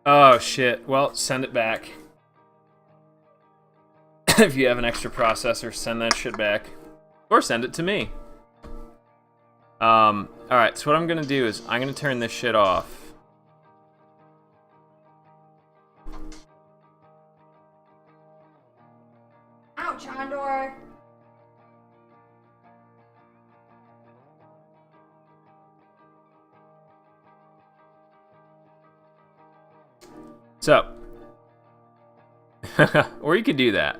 Oh, shit. Well, send it back. If you have an extra processor, send that shit back. Or send it to me. Alright, so what I'm gonna do is I'm gonna turn this shit off. Ouch, Andor. So. Or you could do that.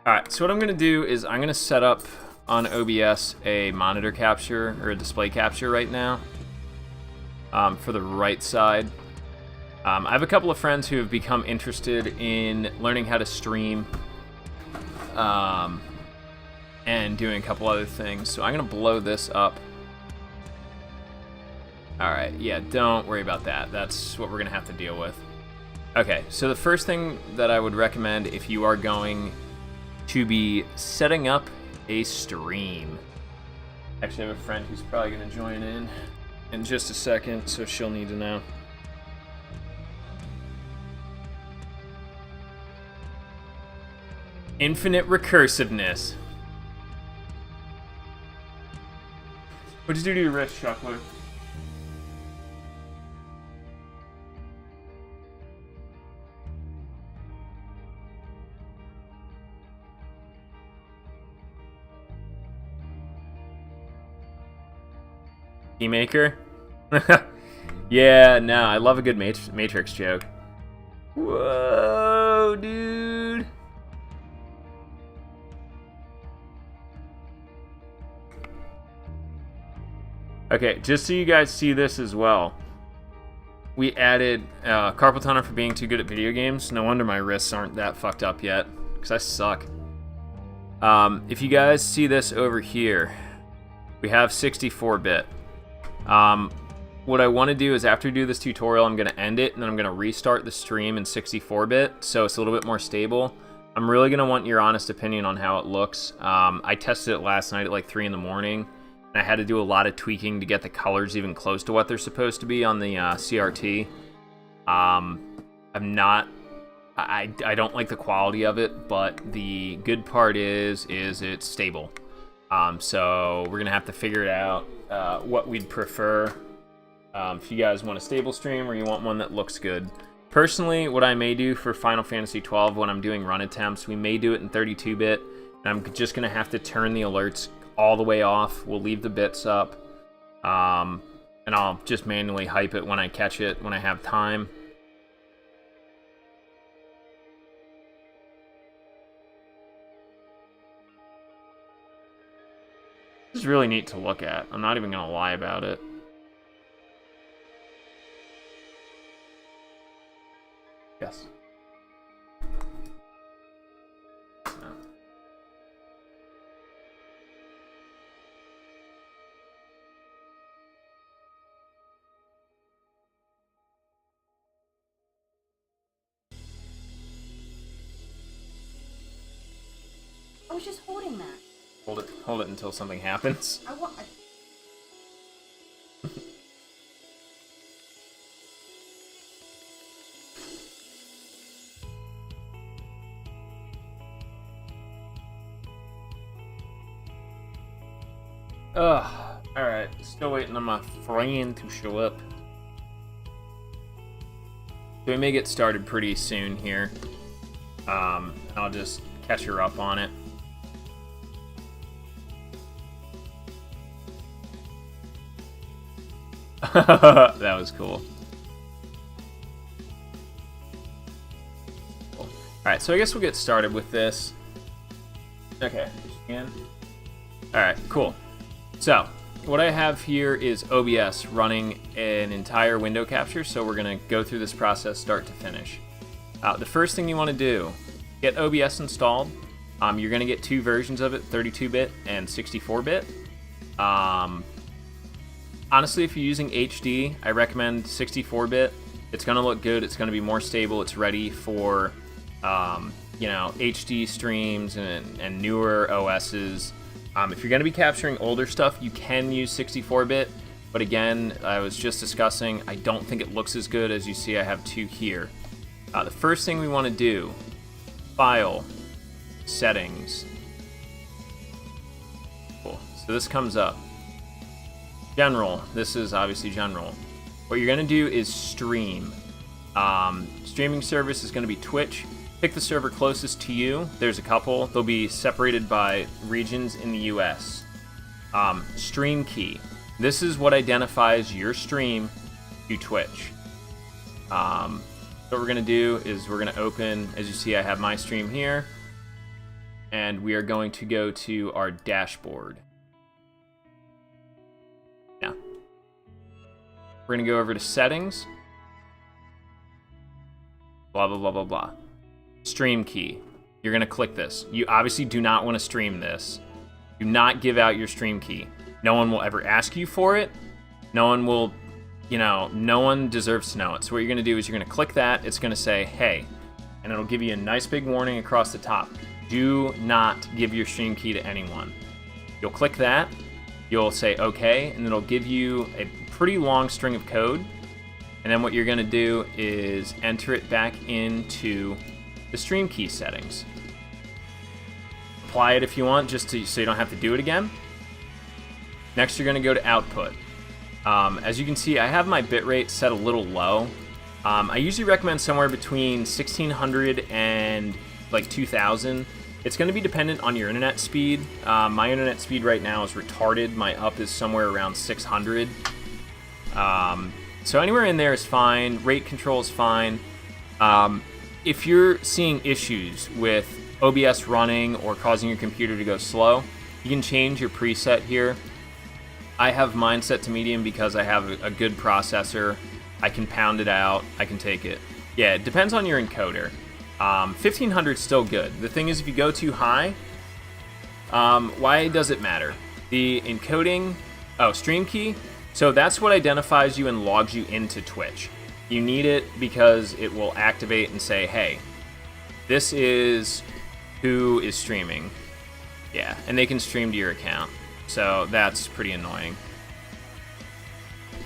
Alright, so what I'm gonna do is I'm gonna set up on OBS a monitor capture or a display capture right now for the right side. I have a couple of friends who have become interested in learning how to stream and doing a couple other things. So I'm going to blow this up. Alright, yeah, don't worry about that. That's what we're going to have to deal with. Okay, so the first thing that I would recommend if you are going to be setting up a stream. Actually, I have a friend who's probably going to join in just a second, so she'll need to know. Infinite recursiveness. What'd you do to your wrist, Chuckler? Maker? Yeah, no, I love a good Matrix joke. Whoa, dude. Okay, just so you guys see this as well. We added carpal tunnel for being too good at video games. No wonder my wrists aren't that fucked up yet, because I suck. If you guys see this over here, we have 64-bit. What I want to do is after we do this tutorial, I'm going to end it, and then I'm going to restart the stream in 64-bit, so it's a little bit more stable. I'm really going to want your honest opinion on how it looks. I tested it last night at like 3 in the morning, and I had to do a lot of tweaking to get the colors even close to what they're supposed to be on the CRT. I don't like the quality of it, but the good part is it's stable. So we're going to have to figure it out. What we'd prefer, if you guys want a stable stream or you want one that looks good. Personally, what I may do for Final Fantasy XII when I'm doing run attempts, we may do it in 32-bit, and I'm just going to have to turn the alerts all the way off. We'll leave the bits up, and I'll just manually hype it when I catch it, when I have time. This is really neat to look at. I'm not even going to lie about it. Yes. No. I was just holding that. Hold it until something happens. I want. Alright. Still waiting on my friend to show up. So we may get started pretty soon here. I'll just catch her up on it. That was cool. Alright, so I guess we'll get started with this. Okay. Alright, cool. So, what I have here is OBS running an entire window capture, so we're going to go through this process start to finish. The first thing you want to do, get OBS installed. You're going to get two versions of it, 32-bit and 64-bit. Honestly, if you're using HD, I recommend 64-bit. It's going to look good. It's going to be more stable. It's ready for, HD streams and newer OSs. If you're going to be capturing older stuff, you can use 64-bit. But again, I was just discussing, I don't think it looks as good as you see I have 2 here. The first thing we want to do, File, Settings. Cool. So this comes up. General. This is obviously general. What you're going to do is stream. Streaming service is going to be Twitch. Pick the server closest to you. There's a couple. They'll be separated by regions in the US. Stream key. This is what identifies your stream to Twitch. What we're going to do is we're going to open, as you see I have my stream here, and we are going to go to our dashboard. Yeah. We're going to go over to settings. Blah, blah, blah, blah, blah. Stream key. You're going to click this. You obviously do not want to stream this. Do not give out your stream key. No one will ever ask you for it. No one will, no one deserves to know it. So what you're going to do is you're going to click that. It's going to say, hey, and it'll give you a nice big warning across the top. Do not give your stream key to anyone. You'll click that. You'll say okay, and it'll give you a pretty long string of code. And then what you're going to do is enter it back into the stream key settings. Apply it if you want, so you don't have to do it again. Next, you're going to go to output. As you can see, I have my bitrate set a little low. I usually recommend somewhere between 1600 and like 2000. It's going to be dependent on your internet speed. My internet speed right now is retarded. My up is somewhere around 600. So anywhere in there is fine. Rate control is fine. If you're seeing issues with OBS running or causing your computer to go slow, you can change your preset here. I have mine set to medium because I have a good processor. I can pound it out. I can take it. Yeah, it depends on your encoder. 1500 is still good. The thing is, if you go too high, why does it matter? The encoding, stream key. So that's what identifies you and logs you into Twitch. You need it because it will activate and say, hey, this is who is streaming. Yeah, and they can stream to your account. So that's pretty annoying.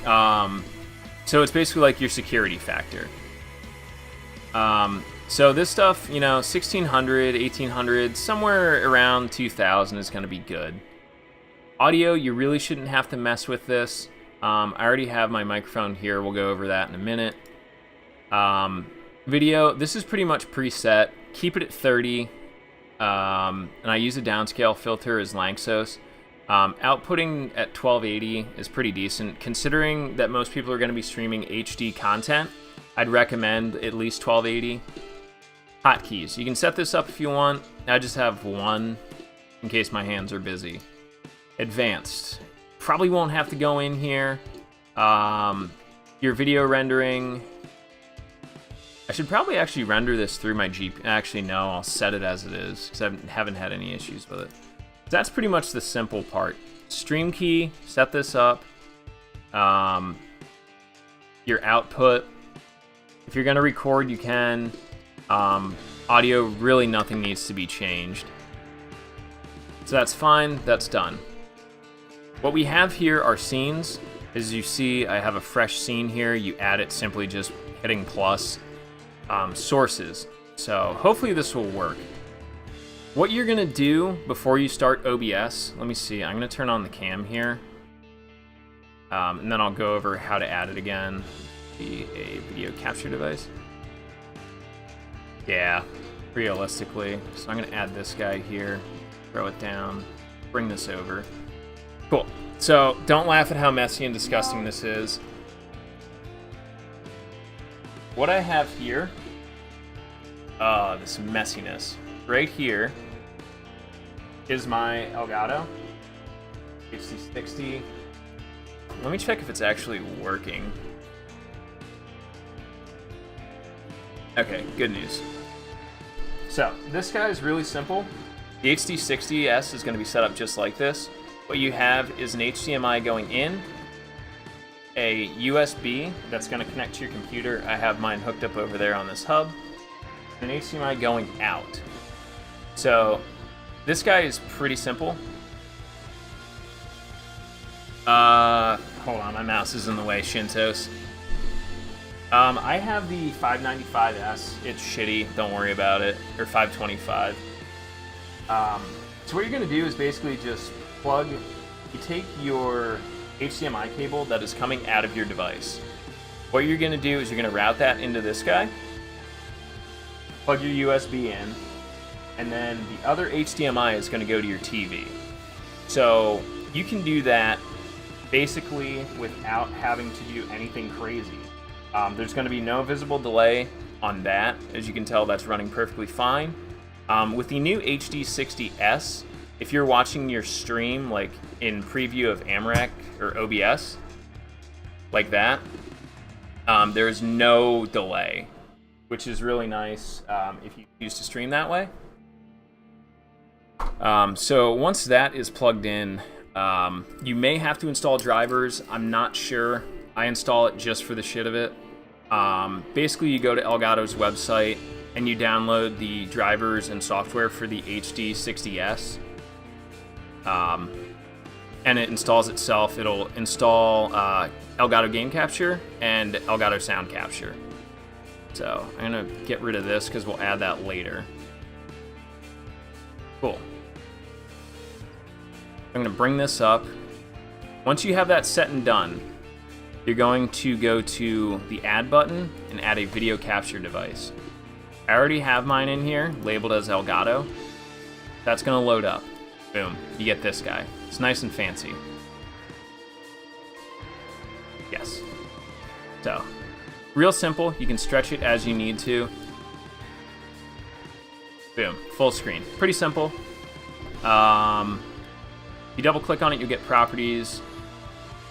So it's basically like your security factor. So this stuff, 1600, 1800, somewhere around 2000 is going to be good. Audio, you really shouldn't have to mess with this. I already have my microphone here. We'll go over that in a minute. Video, this is pretty much preset. Keep it at 30. And I use a downscale filter as Lanczos. Outputting at 1280 is pretty decent. Considering that most people are going to be streaming HD content, I'd recommend at least 1280. Hotkeys. You can set this up if you want. I just have one in case my hands are busy. Advanced. Probably won't have to go in here. Your video rendering. I should probably actually render this through my GPU. Actually, no, I'll set it as it is because I haven't had any issues with it. That's pretty much the simple part. Stream key, set this up. Your output. If you're going to record, you can. Audio, really nothing needs to be changed. So that's fine, that's done. What we have here are scenes. As you see, I have a fresh scene here. You add it simply just hitting plus. Sources. So hopefully this will work. What you're going to do before you start OBS, let me see, I'm going to turn on the cam here. And then I'll go over how to add it again. Be a video capture device. Yeah, realistically. So I'm going to add this guy here, throw it down, bring this over. Cool. So don't laugh at how messy and disgusting this is. What I have here, this messiness, right here is my Elgato HD60. Let me check if it's actually working. Okay, good news. So this guy is really simple. The HD60S is going to be set up just like this. What you have is an HDMI going in, a USB that's going to connect to your computer. I have mine hooked up over there on this hub. An HDMI going out. So this guy is pretty simple. Hold Hold on, my mouse is in the way, Shintos. I have the 595S. It's shitty. Don't worry about it. Or 525. So what you're going to do is basically just plug... You take your HDMI cable that is coming out of your device. What you're going to do is you're going to route that into this guy. Plug your USB in. And then the other HDMI is going to go to your TV. So you can do that basically without having to do anything crazy. There's going to be no visible delay on that. As you can tell, that's running perfectly fine. With the new HD60S, if you're watching your stream like in preview of AMRAC or OBS, like that, there's no delay, which is really nice if you choose to stream that way. So once that is plugged in, you may have to install drivers. I'm not sure. I install it just for the shit of it. Basically, you go to Elgato's website and you download the drivers and software for the HD60S. And it installs itself. It'll install Elgato Game Capture and Elgato Sound Capture. So I'm going to get rid of this because we'll add that later. Cool. I'm going to bring this up. Once you have that set and done, you're going to go to the Add button and add a video capture device. I already have mine in here, labeled as Elgato. That's going to load up. Boom. You get this guy. It's nice and fancy. Yes. So, real simple. You can stretch it as you need to. Boom. Full screen. Pretty simple. You double click on it, you'll get properties.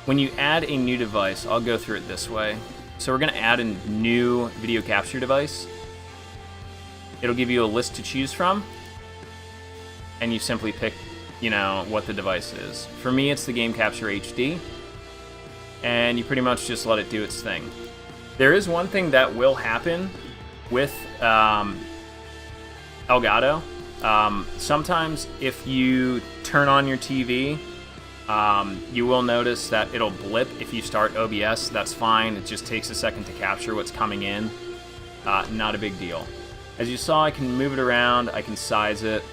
When you add a new device, I'll go through it this way. So we're going to add a new video capture device. It'll give you a list to choose from. And you simply pick, what the device is. For me, it's the Game Capture HD. And you pretty much just let it do its thing. There is one thing that will happen with Elgato. Sometimes if you turn on your TV, you will notice that it'll blip if you start OBS. That's fine. It just takes a second to capture what's coming in. Not a big deal. As you saw, I can move it around. I can size it.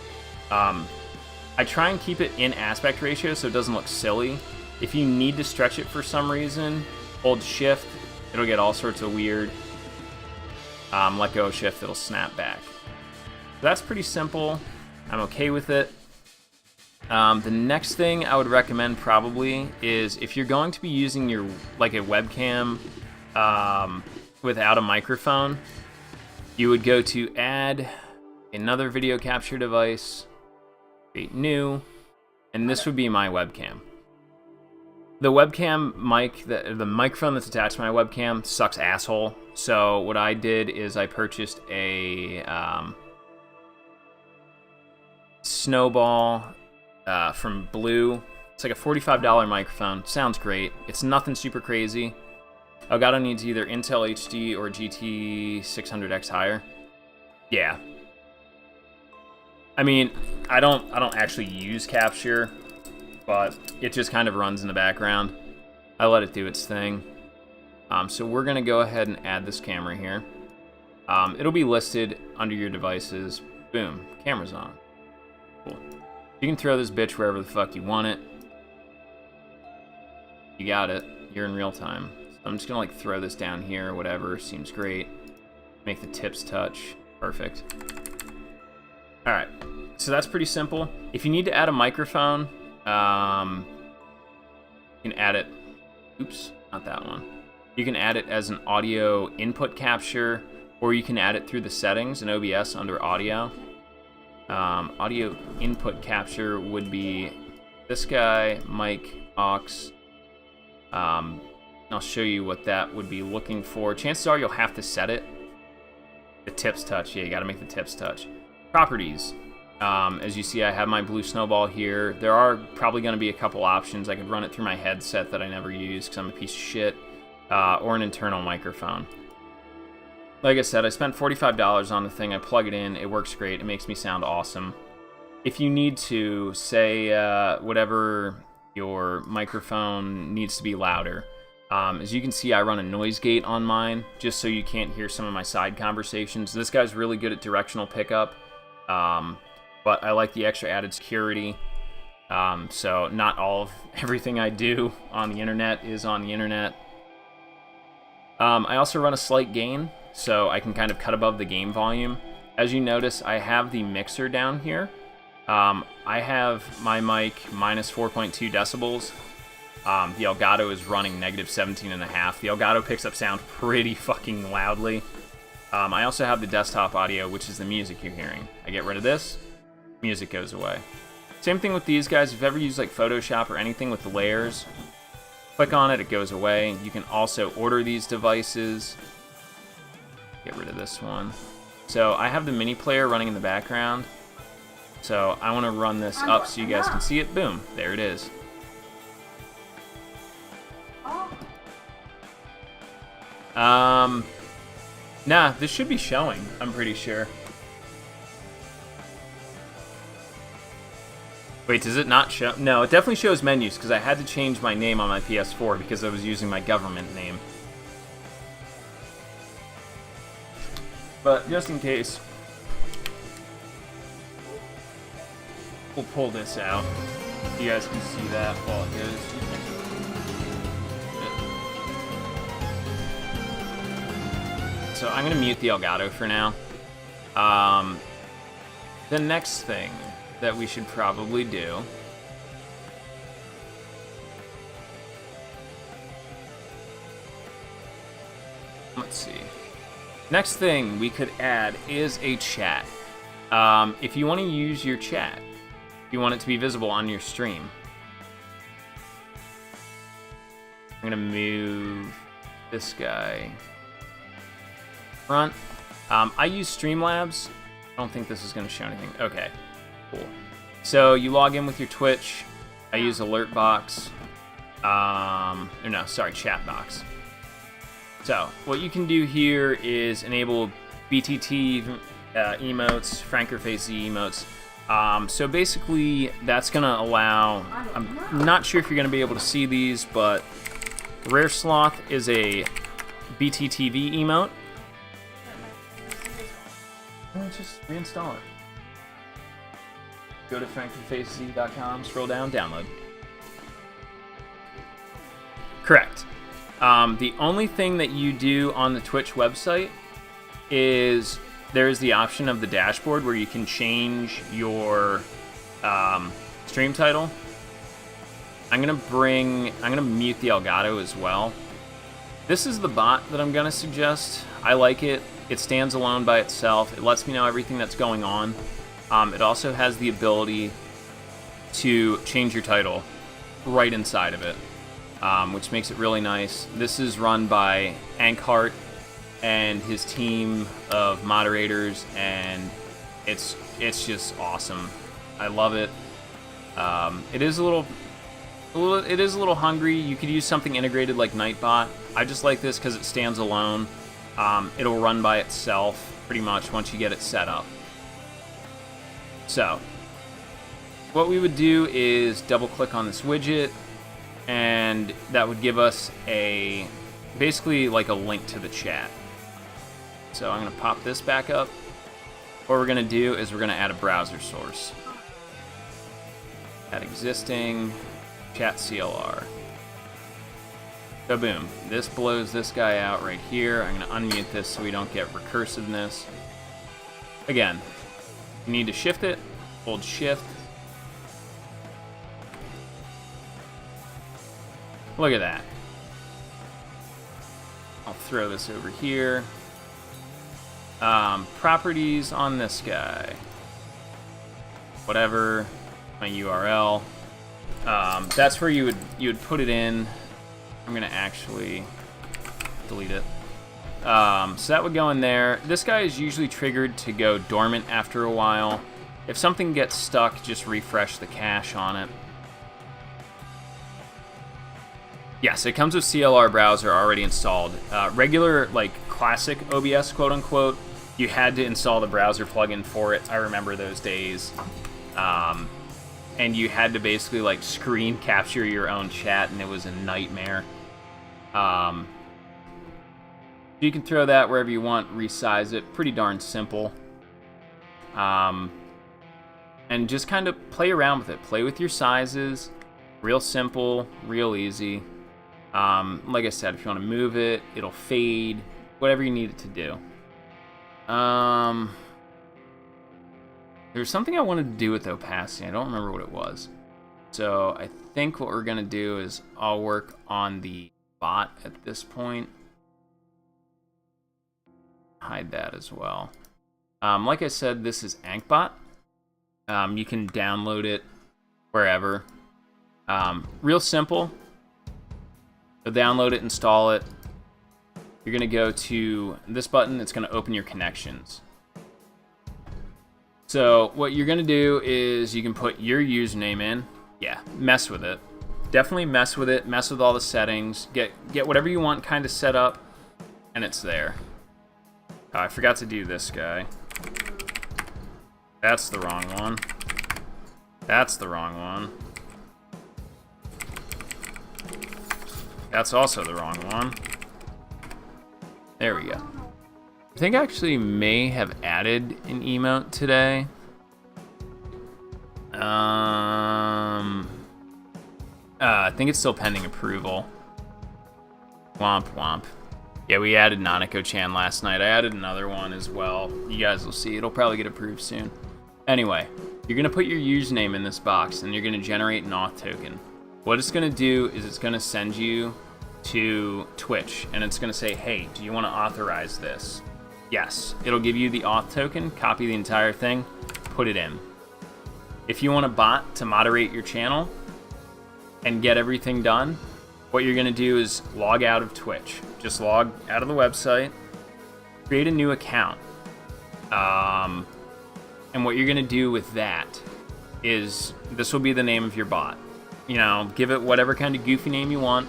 I try and keep it in aspect ratio so it doesn't look silly. If you need to stretch it for some reason, hold shift. It'll get all sorts of weird. Let go of shift, it'll snap back. That's pretty simple. I'm okay with it. The next thing I would recommend probably is if you're going to be using a webcam without a microphone, you would go to add another video capture device, create new, and this would be my webcam. The webcam mic, the microphone that's attached to my webcam sucks asshole. So what I did is I purchased a Snowball from Blue. It's like a $45 microphone. Sounds great. It's nothing super crazy. Elgato needs either Intel HD or GT 600X higher. Yeah. I mean, I don't actually use Capture, but it just kind of runs in the background. I let it do its thing. So we're gonna go ahead and add this camera here. It'll be listed under your devices. Boom, camera's on. Cool. You can throw this bitch wherever the fuck you want it. You got it. You're in real time. So I'm just gonna throw this down here, whatever. Seems great. Make the tips touch. Perfect. Alright. So that's pretty simple. If you need to add a microphone, you can add it. Oops, not that one. You can add it as an audio input capture, or you can add it through the settings in OBS under audio. Audio input capture would be this guy, mic, aux. I'll show you what that would be looking for. Chances are you'll have to set it. The tips touch, yeah, you gotta make the tips touch. Properties. As you see, I have my Blue Snowball here. There are probably going to be a couple options. I could run it through my headset that I never use because I'm a piece of shit, or an internal microphone. Like I said, I spent $45 on the thing. I plug it in. It works great. It makes me sound awesome. If you need to, say, whatever your microphone needs to be louder. As you can see, I run a noise gate on mine, just so you can't hear some of my side conversations. This guy's really good at directional pickup, but I like the extra added security. So not all of everything I do on the internet is on the internet. I also run a slight gain, so I can kind of cut above the game volume. As you notice, I have the mixer down here. I have my mic minus 4.2 decibels. The Elgato is running negative 17.5. The Elgato picks up sound pretty fucking loudly. I also have the desktop audio, which is the music you're hearing. I get rid of this, music goes away. Same thing with these guys. If you ever use like Photoshop or anything with the layers, click on it, it goes away. You can also order these devices. Get rid of this one. So I have the mini player running in the background. So I want to run this up so you guys can see it. Boom, there it is. Nah, this should be showing, I'm pretty sure. Wait, does it not show? No, it definitely shows menus, because I had to change my name on my PS4 because I was using my government name. But just in case, we'll pull this out. You guys can see that while it goes. So I'm going to mute the Elgato for now. The next thing that we should probably do let's see. Next thing we could add is a chat. If you want to use your chat, you want it to be visible on your stream. I'm going to move this guy front. I use Streamlabs. I don't think this is going to show anything. Okay, cool. So you log in with your Twitch. I use Alertbox. Chatbox. So what you can do here is enable BTT emotes, FrankerFaceZ emotes. So basically, that's going to allow. I'm not sure if you're going to be able to see these, but Rare Sloth is a BTTV emote. Just reinstall it. Go to FrankerFaceZ.com, scroll down, download. Correct. The only thing that you do on the Twitch website is there's the option of the dashboard where you can change your stream title. I'm gonna mute the Elgato as well. This is the bot that I'm gonna suggest. I like it. It stands alone by itself. It lets me know everything that's going on. It also has the ability to change your title right inside of it, which makes it really nice. This is run by Ankhart and his team of moderators, and it's just awesome. I love it. It is a little hungry. You could use something integrated like Nightbot. I just like this because it stands alone. It'll run by itself pretty much once you get it set up. So, what we would do is double click on this widget, and that would give us basically like a link to the chat. So I'm going to pop this back up. What we're going to do is we're going to add a browser source. Add existing, chat CLR. So boom, this blows this guy out right here. I'm going to unmute this so we don't get recursiveness. Again, you need to shift it, hold shift. Look at that. I'll throw this over here. Properties on this guy. Whatever, my URL. That's where you would put it in. I'm gonna actually delete it. So that would go in there. This guy is usually triggered to go dormant after a while. If something gets stuck, just refresh the cache on it. Yes, it comes with CLR browser already installed. Regular, like classic OBS, quote unquote, you had to install the browser plugin for it. I remember those days. and you had to basically like screen capture your own chat, and it was a nightmare. You can throw that wherever you want, resize it, pretty darn simple. And just kind of play around with it. Play with your sizes, real simple, real easy. Like I said, if you want to move it, it'll fade, whatever you need it to do. There's something I wanted to do with opacity. I don't remember what it was. So I think what we're going to do is I'll work on the bot at this point. Hide that as well. Like I said, this is AnkBot. You can download it wherever. Real simple. So download it, install it. You're going to go to this button. It's going to open your connections. So what you're going to do is you can put your username in. Yeah, mess with it. Definitely mess with it. Mess with all the settings. Get whatever you want kind of set up, and it's there. Oh, I forgot to do this guy. That's the wrong one. That's the wrong one. That's also the wrong one. There we go. I think I actually may have added an emote today. I think it's still pending approval. Womp womp. Yeah, we added Nanako-chan last night. I added another one as well. You guys will see. It'll probably get approved soon. Anyway, you're going to put your username in this box, and you're going to generate an auth token. What it's going to do is it's going to send you to Twitch, and it's going to say, hey, do you want to authorize this? Yes. It'll give you the auth token, copy the entire thing, put it in. If you want a bot to moderate your channel and get everything done, what you're going to do is log out of Twitch. Just log out of the website, create a new account. And what you're going to do with that is this will be the name of your bot. You know, give it whatever kind of goofy name you want.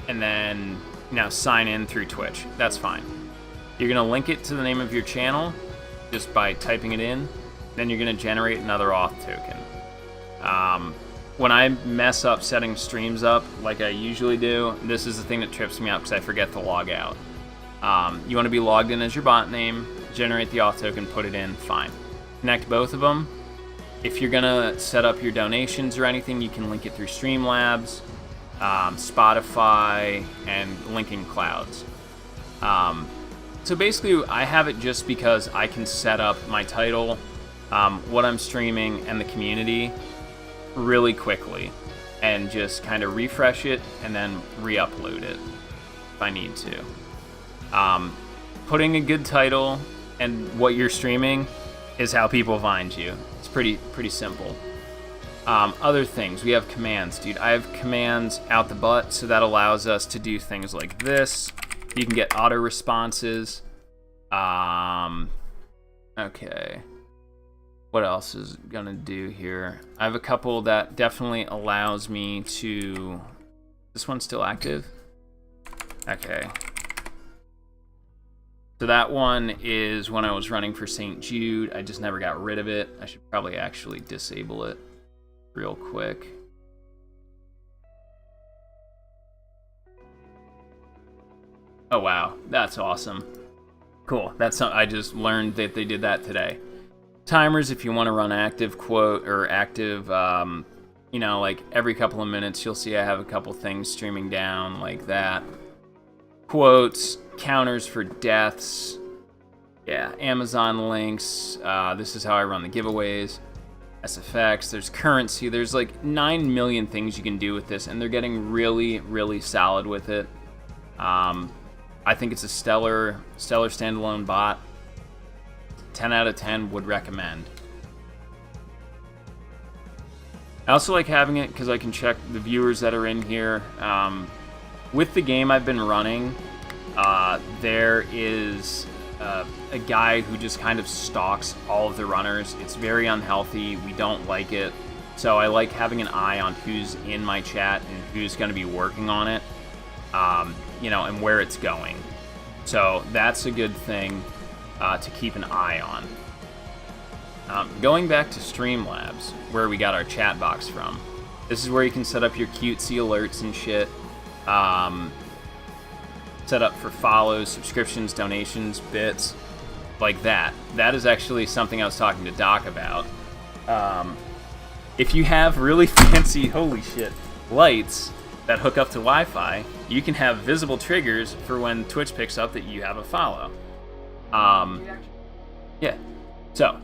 And then, you know, sign in through Twitch. That's fine. You're going to link it to the name of your channel just by typing it in. Then you're going to generate another auth token. When I mess up setting streams up like I usually do, this is the thing that trips me up because I forget to log out. You want to be logged in as your bot name, generate the auth token, put it in, fine. Connect both of them. If you're going to set up your donations or anything, you can link it through Streamlabs, Spotify, and linking clouds. So basically, I have it just because I can set up my title, what I'm streaming, and the community really quickly, and just kind of refresh it and then re-upload it if I need to. Putting a good title and what you're streaming is how people find you. It's pretty simple. Other things, we have commands, dude. I have commands out the butt, so that allows us to do things like this. You can get auto responses. Okay. What else is gonna do here? I have a couple that definitely allows me to... This one's still active? Okay. So that one is when I was running for St. Jude. I just never got rid of it. I should probably actually disable it real quick. Oh wow, that's awesome. Cool, I just learned that they did that today. Timers, if you want to run active quote or active, you know, like every couple of minutes, you'll see I have a couple things streaming down like that. Quotes, counters for deaths, yeah, Amazon links. This is how I run the giveaways. SFX, there's currency. There's like 9 million things you can do with this, and they're getting really, really solid with it. I think it's a stellar standalone bot. 10 out of 10 would recommend. I also like having it because I can check the viewers that are in here. With the game I've been running, there is a guy who just kind of stalks all of the runners. It's very unhealthy. We don't like it. So I like having an eye on who's in my chat and who's going to be working on it, you know, and where it's going. So that's a good thing to keep an eye Going back to Streamlabs, where we got our chat box from, this is where you can set up your cutesy alerts and shit. Set up for follows, subscriptions, donations, bits, like that. That is actually something I was talking to Doc about. If you have really fancy, holy shit, lights that hook up to Wi-Fi, you can have visible triggers for when Twitch picks up that you have a follow. Yeah. So,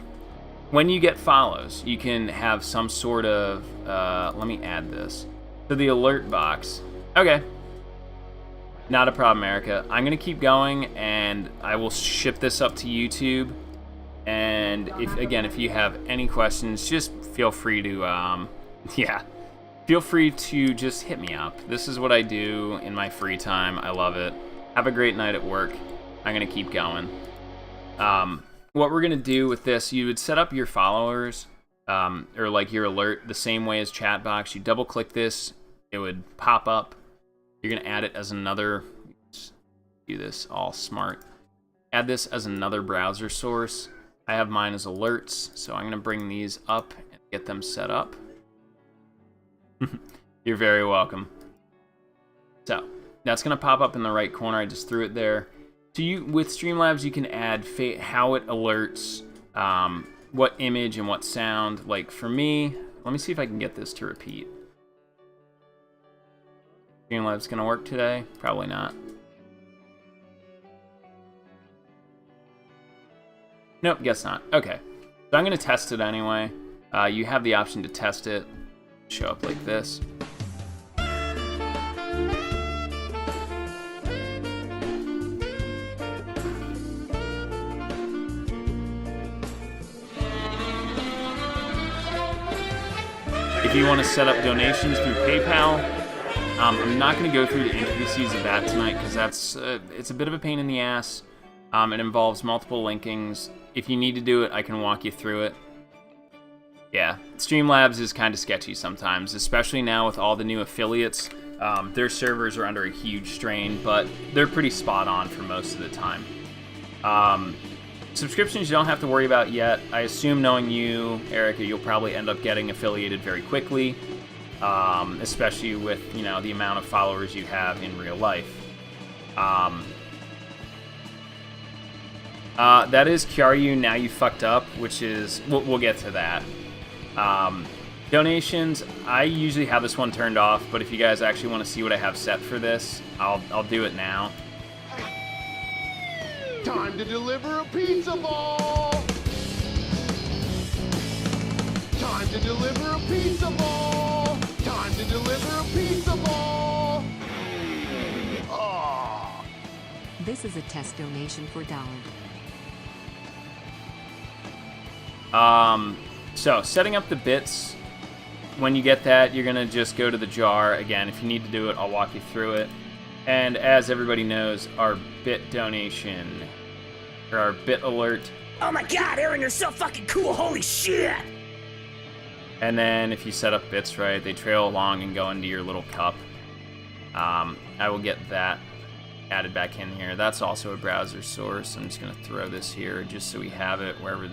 when you get follows, you can have some sort of, let me add this to the alert box. Okay. Not a problem, Erica. I'm going to keep going, and I will ship this up to YouTube. And if you have any questions, just feel free to, feel free to just hit me up. This is what I do in my free time. I love it. Have a great night at work. I'm going to keep going. What we're going to do with this, you would set up your followers, or like your alert, the same way as Chatbox. You double click this, it would pop up. You're going to add it as another, do this all smart. Add this as another browser source. I have mine as alerts, so I'm going to bring these up and get them set up. You're very welcome. So, that's going to pop up in the right corner. I just threw it there. So with Streamlabs, you can add how it alerts, what image and what sound. Like for me, let me see if I can get this to repeat. Streamlabs gonna work today? Probably not. Nope, guess not. Okay, so I'm gonna test it anyway. You have the option to test it. Show up like this. If you want to set up donations through PayPal, I'm not going to go through the intricacies of that tonight because it's a bit of a pain in the ass. It involves multiple linkings. If you need to do it, I can walk you through it. Yeah, Streamlabs is kind of sketchy sometimes, especially now with all the new affiliates. Their servers are under a huge strain, but they're pretty spot on for most of the time. Subscriptions you don't have to worry about yet. I assume, knowing you, Erica, you'll probably end up getting affiliated very quickly, especially with, you know, the amount of followers you have in real life. That is Kyaru, Now You Fucked Up, which is, we'll get to that. Donations, I usually have this one turned off, but if you guys actually want to see what I have set for this, I'll do it now. Time to deliver a pizza ball! Time to deliver a pizza ball! Time to deliver a pizza ball! Oh. This is a test donation for $1. So setting up the bits, when you get that, you're gonna just go to the jar. Again, if you need to do it, I'll walk you through it. And as everybody knows, our bit donation, or our bit alert. Oh my god, Aaron, you're so fucking cool, holy shit! And then if you set up bits right, they trail along and go into your little cup. I will get that added back in here. That's also a browser source. I'm just gonna throw this here just so we have it wherever